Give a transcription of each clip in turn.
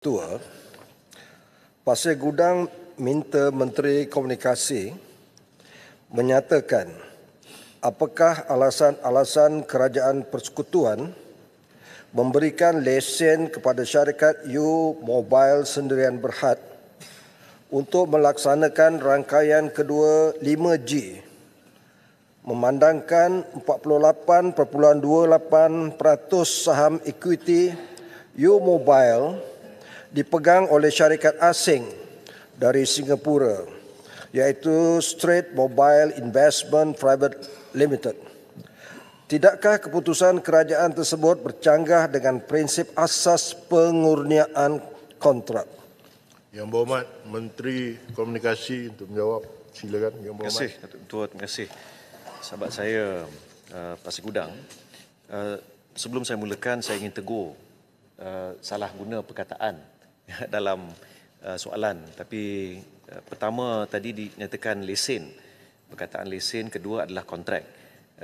Tua, Pasir Gudang minta Menteri Komunikasi menyatakan apakah alasan-alasan Kerajaan Persekutuan memberikan lesen kepada syarikat U Mobile Sendirian Berhad untuk melaksanakan rangkaian kedua 5G memandangkan 48.28% saham equity U Mobile dipegang oleh syarikat asing dari Singapura iaitu Strait Mobile Investment Private Limited. Tidakkah keputusan kerajaan tersebut bercanggah dengan prinsip asas pengurniaan kontrak? Yang Berhormat Menteri Komunikasi untuk menjawab. Silakan Yang Berhormat. Terima kasih Datuk Ketua, terima kasih sahabat saya Pasir Gudang. Sebelum saya mulakan, saya ingin tegur salah guna perkataan dalam soalan. Tapi pertama tadi dinyatakan lesen. Perkataan lesen, kedua adalah kontrak.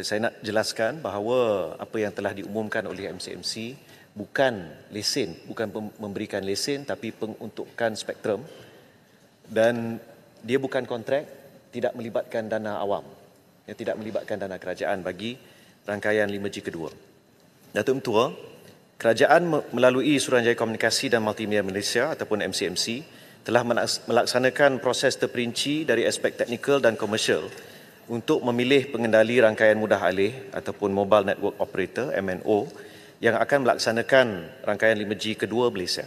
Saya nak jelaskan bahawa apa yang telah diumumkan oleh MCMC bukan lesen, bukan memberikan lesen tapi penguntukan spektrum, dan dia bukan kontrak, tidak melibatkan dana awam, yang tidak melibatkan dana kerajaan bagi rangkaian 5G kedua. Datuk Mentua, kerajaan melalui Suruhanjaya Komunikasi dan Multimedia Malaysia ataupun MCMC telah melaksanakan proses terperinci dari aspek teknikal dan komersial untuk memilih pengendali rangkaian mudah alih ataupun Mobile Network Operator MNO yang akan melaksanakan rangkaian 5G kedua Malaysia.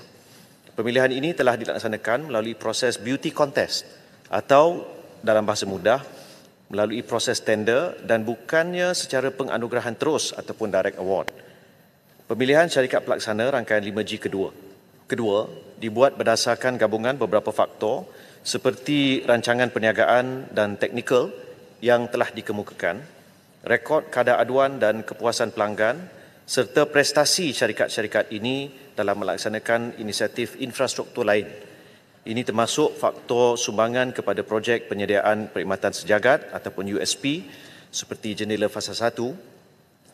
Pemilihan ini telah dilaksanakan melalui proses beauty contest atau dalam bahasa mudah melalui proses tender dan bukannya secara penganugerahan terus ataupun direct award. Pemilihan syarikat pelaksana rangkaian 5G kedua dibuat berdasarkan gabungan beberapa faktor seperti rancangan perniagaan dan teknikal yang telah dikemukakan, rekod kadar aduan dan kepuasan pelanggan serta prestasi syarikat-syarikat ini dalam melaksanakan inisiatif infrastruktur lain. Ini termasuk faktor sumbangan kepada projek penyediaan perkhidmatan sejagat ataupun USP seperti jendela fasa 1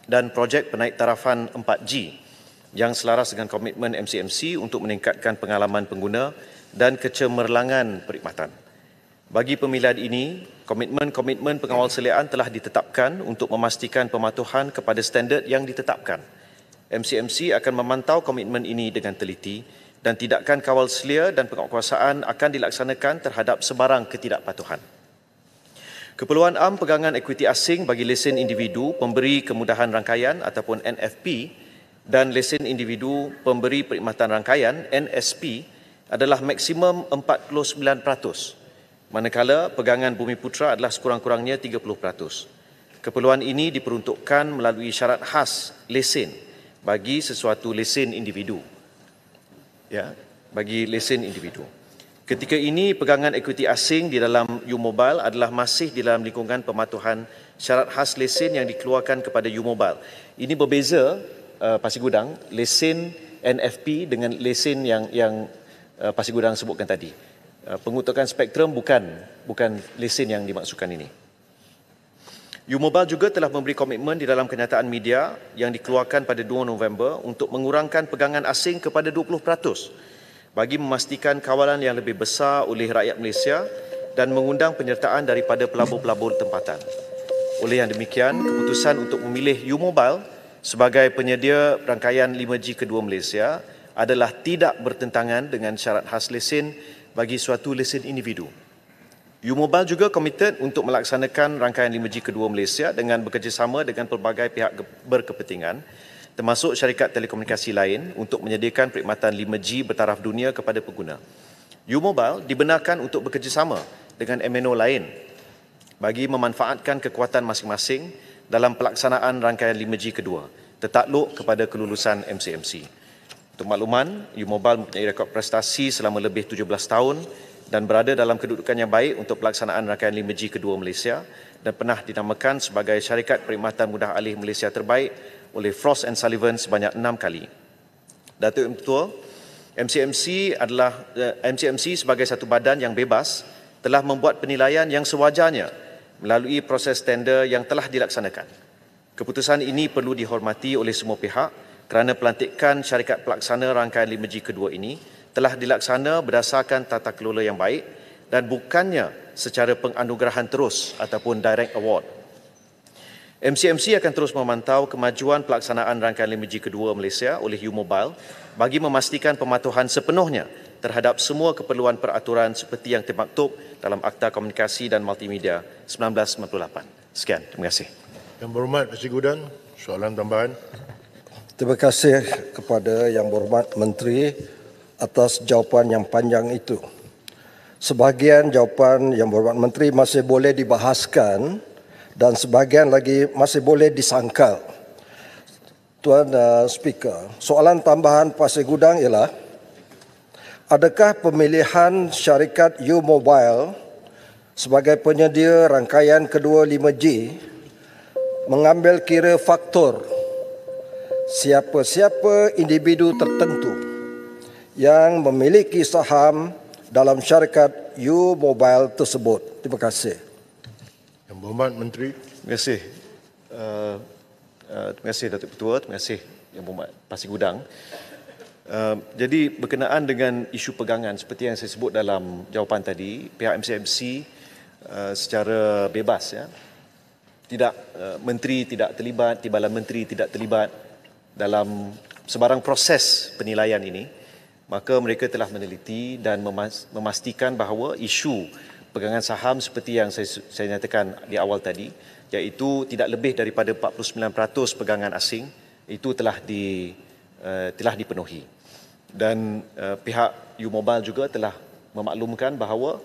dan projek penaik tarafan 4G yang selaras dengan komitmen MCMC untuk meningkatkan pengalaman pengguna dan kecemerlangan perkhidmatan. Bagi pemilihan ini, komitmen-komitmen pengawal seliaan telah ditetapkan untuk memastikan pematuhan kepada standard yang ditetapkan. MCMC akan memantau komitmen ini dengan teliti dan tindakan kawal selia dan penguatkuasaan akan dilaksanakan terhadap sebarang ketidakpatuhan. Keperluan am pegangan ekuiti asing bagi lesen individu pemberi kemudahan rangkaian ataupun NFP dan lesen individu pemberi perkhidmatan rangkaian NSP adalah maksimum 49%. Manakala pegangan Bumi Putra adalah sekurang-kurangnya 30%. Keperluan ini diperuntukkan melalui syarat khas lesen bagi sesuatu lesen individu. Ya, bagi lesen individu. Ketika ini pegangan ekuiti asing di dalam U-Mobile adalah masih di dalam lingkungan pematuhan syarat khas lesen yang dikeluarkan kepada U-Mobile. Ini berbeza Pasir Gudang, lesen NFP dengan lesen yang Pasir Gudang sebutkan tadi. Penguntukan spektrum bukan lesen yang dimaksudkan ini. U-Mobile juga telah memberi komitmen di dalam kenyataan media yang dikeluarkan pada 2 November untuk mengurangkan pegangan asing kepada 20% bagi memastikan kawalan yang lebih besar oleh rakyat Malaysia dan mengundang penyertaan daripada pelabur-pelabur tempatan. Oleh yang demikian, keputusan untuk memilih U-Mobile sebagai penyedia rangkaian 5G kedua Malaysia adalah tidak bertentangan dengan syarat khas lesen bagi suatu lesen individu. U-Mobile juga komited untuk melaksanakan rangkaian 5G kedua Malaysia dengan bekerjasama dengan pelbagai pihak berkepentingan, termasuk syarikat telekomunikasi lain untuk menyediakan perkhidmatan 5G bertaraf dunia kepada pengguna. U-Mobile dibenarkan untuk bekerjasama dengan MNO lain bagi memanfaatkan kekuatan masing-masing dalam pelaksanaan rangkaian 5G kedua, tertakluk kepada kelulusan MCMC. Untuk makluman, U-Mobile mempunyai rekod prestasi selama lebih 17 tahun dan berada dalam kedudukan yang baik untuk pelaksanaan rangkaian 5G kedua Malaysia dan pernah dinamakan sebagai syarikat perkhidmatan mudah alih Malaysia terbaik oleh Frost & Sullivan sebanyak 6 kali. Datuk Ketua, MCMC sebagai satu badan yang bebas telah membuat penilaian yang sewajarnya melalui proses tender yang telah dilaksanakan. Keputusan ini perlu dihormati oleh semua pihak kerana pelantikan syarikat pelaksana rangkaian 5G kedua ini telah dilaksana berdasarkan tata kelola yang baik dan bukannya secara penganugerahan terus ataupun direct award. MCMC akan terus memantau kemajuan pelaksanaan rangkaian 5G kedua Malaysia oleh U-Mobile bagi memastikan pematuhan sepenuhnya terhadap semua keperluan peraturan seperti yang termaktub dalam Akta Komunikasi dan Multimedia 1998. Sekian, terima kasih. Yang berhormat Pasir Gudang, soalan tambahan. Terima kasih kepada Yang Berhormat Menteri atas jawapan yang panjang itu. Sebahagian jawapan Yang Berhormat Menteri masih boleh dibahaskan dan sebahagian lagi masih boleh disangkal. Tuan Speaker, soalan tambahan Pasir Gudang ialah, adakah pemilihan syarikat U-Mobile sebagai penyedia rangkaian kedua 5G mengambil kira faktor siapa-siapa individu tertentu yang memiliki saham dalam syarikat U-Mobile tersebut? Terima kasih. Yang berhormat Menteri. Terima kasih. Terima kasih Datuk Ketua, terima kasih Yang Berhormat Pasir Gudang. Jadi berkenaan dengan isu pegangan seperti yang saya sebut dalam jawapan tadi, pihak MCMC secara bebas tidak menteri tidak terlibat, Timbalan Menteri tidak terlibat dalam sebarang proses penilaian ini, maka mereka telah meneliti dan memastikan bahawa isu pegangan saham seperti yang saya nyatakan di awal tadi, iaitu tidak lebih daripada 49% pegangan asing, itu telah dipenuhi. Dan pihak U-Mobile juga telah memaklumkan bahawa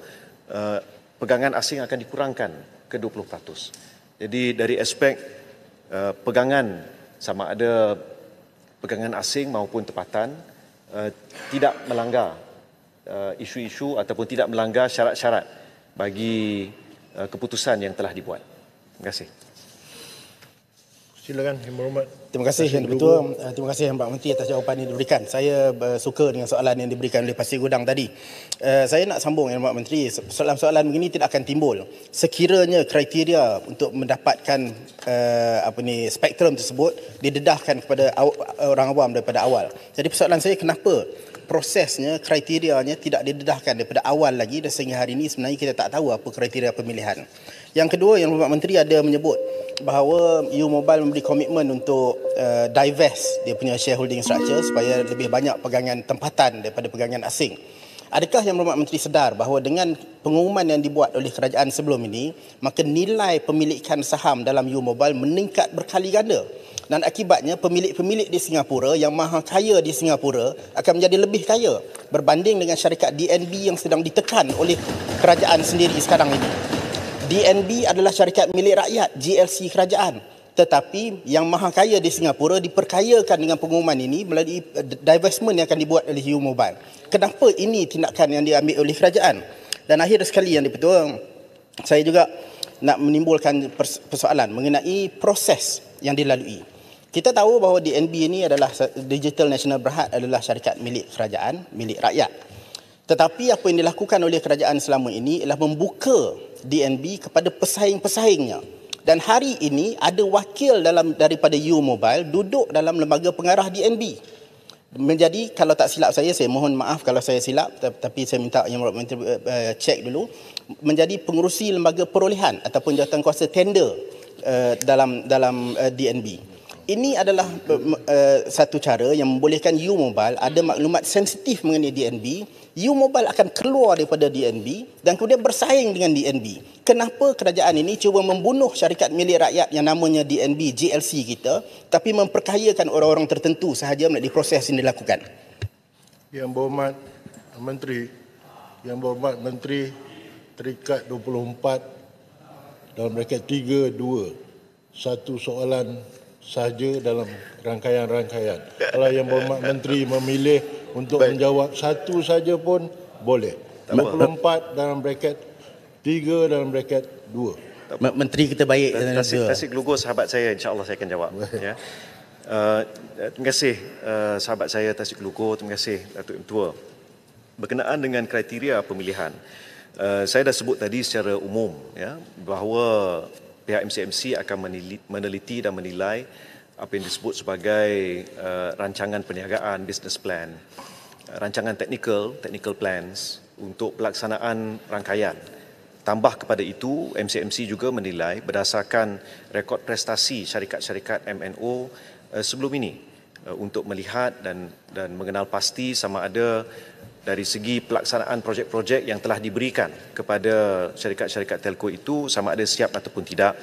pegangan asing akan dikurangkan ke 20%. Jadi dari aspek pegangan, sama ada pegangan asing maupun tempatan, tidak melanggar isu-isu ataupun tidak melanggar syarat-syarat bagi keputusan yang telah dibuat. Terima kasih. Silakan Yang Berhormat. Terima kasih Yang Ketua. Terima kasih Yang Pak Menteri atas jawapan yang diberikan. Saya suka dengan soalan yang diberikan oleh Pasir Gudang tadi. Saya nak sambung Yang Pak Menteri. Soalan-soalan begini tidak akan timbul sekiranya kriteria untuk mendapatkan spektrum tersebut didedahkan kepada orang awam daripada awal. Jadi persoalan saya, kenapa prosesnya, kriterianya tidak didedahkan daripada awal lagi, dan sehingga hari ini sebenarnya kita tak tahu apa kriteria pemilihan. Yang kedua, Yang Berhormat Menteri ada menyebut bahawa U-Mobile memberi komitmen untuk divest dia punya shareholding structure supaya lebih banyak pegangan tempatan daripada pegangan asing. Adakah Yang Berhormat Menteri sedar bahawa dengan pengumuman yang dibuat oleh kerajaan sebelum ini, maka nilai pemilikan saham dalam U-Mobile meningkat berkali ganda? Dan akibatnya pemilik-pemilik di Singapura yang maha kaya di Singapura akan menjadi lebih kaya berbanding dengan syarikat DNB yang sedang ditekan oleh kerajaan sendiri sekarang ini. DNB adalah syarikat milik rakyat, GLC kerajaan. Tetapi yang maha kaya di Singapura diperkayakan dengan pengumuman ini melalui divestment yang akan dibuat oleh U-Mobile. Kenapa ini tindakan yang diambil oleh kerajaan? Dan akhir sekali Yang Di-Pertua, saya juga nak menimbulkan persoalan mengenai proses yang dilalui. Kita tahu bahawa DNB ini adalah Digital National Berhad, adalah syarikat milik kerajaan, milik rakyat. Tetapi apa yang dilakukan oleh kerajaan selama ini ialah membuka DNB kepada pesaing-pesaingnya. Dan hari ini ada wakil daripada U-Mobile duduk dalam lembaga pengarah DNB. Menjadi, kalau tak silap saya mohon maaf kalau saya silap, tapi saya minta Yang Berhormat Menteri cek dulu, menjadi pengerusi lembaga perolehan ataupun jawatankuasa tender dalam DNB. Ini adalah satu cara yang membolehkan U-Mobile ada maklumat sensitif mengenai DNB. U-Mobile akan keluar daripada DNB dan kemudian bersaing dengan DNB. Kenapa kerajaan ini cuba membunuh syarikat milik rakyat yang namanya DNB, GLC kita, tapi memperkayakan orang-orang tertentu sahaja melalui proses yang dilakukan? Yang Berhormat Menteri, Yang Berhormat Menteri terikat 24 dalam braket 3-2. Satu soalan sahaja dalam rangkaian-rangkaian. Kalau Yang Berhormat Menteri memilih untuk menjawab satu saja pun boleh. 24 dalam braket 3 dalam braket 2. Menteri kita baik. Tasik Lugo sahabat saya, insya-Allah saya akan jawab. Ya. Terima kasih sahabat saya Tasik Lugo, terima kasih Datuk Ketua. Berkenaan dengan kriteria pemilihan, saya dah sebut tadi secara umum bahawa pihak MCMC akan meneliti dan menilai apa yang disebut sebagai rancangan perniagaan, business plan rancangan technical plans untuk pelaksanaan rangkaian. Tambah kepada itu, MCMC juga menilai berdasarkan rekod prestasi syarikat-syarikat MNO sebelum ini untuk melihat dan mengenal pasti sama ada dari segi pelaksanaan projek-projek yang telah diberikan kepada syarikat-syarikat telco itu sama ada siap ataupun tidak,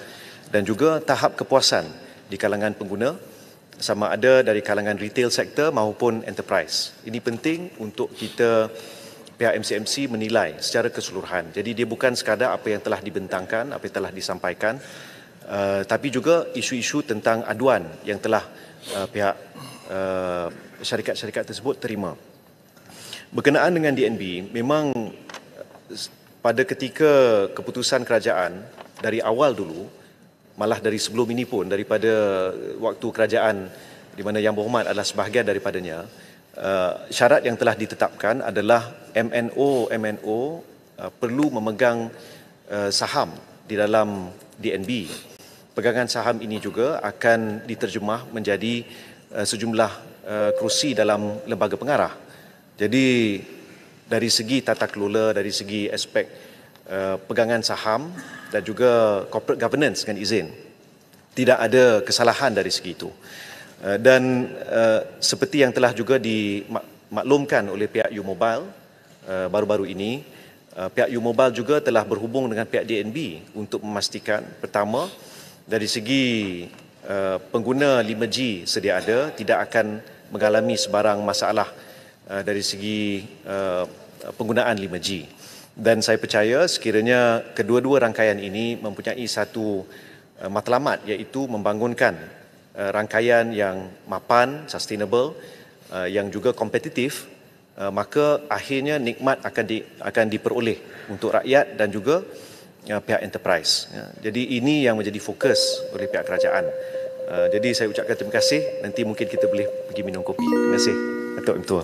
dan juga tahap kepuasan di kalangan pengguna sama ada dari kalangan retail sektor maupun enterprise. Ini penting untuk kita pihak MCMC menilai secara keseluruhan. Jadi dia bukan sekadar apa yang telah dibentangkan, apa yang telah disampaikan, tapi juga isu-isu tentang aduan yang telah pihak syarikat-syarikat tersebut terima. Berkenaan dengan DNB, memang pada ketika keputusan kerajaan dari awal dulu, malah dari sebelum ini pun, daripada waktu kerajaan di mana Yang Berhormat adalah sebahagian daripadanya, syarat yang telah ditetapkan adalah MNO perlu memegang saham di dalam DNB. Pegangan saham ini juga akan diterjemah menjadi sejumlah kerusi dalam lembaga pengarah. Jadi dari segi tata kelola, dari segi aspek pegangan saham dan juga corporate governance dengan izin, tidak ada kesalahan dari segi itu. Dan seperti yang telah juga dimaklumkan oleh pihak U-Mobile baru-baru ini, pihak U-Mobile juga telah berhubung dengan pihak DNB untuk memastikan, pertama, dari segi pengguna 5G sedia ada tidak akan mengalami sebarang masalah dari segi penggunaan 5G. Dan saya percaya sekiranya kedua-dua rangkaian ini mempunyai satu matlamat, iaitu membangunkan rangkaian yang mapan, sustainable, yang juga kompetitif, maka akhirnya nikmat akan diperoleh untuk rakyat dan juga pihak enterprise. Jadi ini yang menjadi fokus oleh pihak kerajaan. Jadi saya ucapkan terima kasih. Nanti mungkin kita boleh pergi minum kopi. Terima kasih, Datuk Ketua.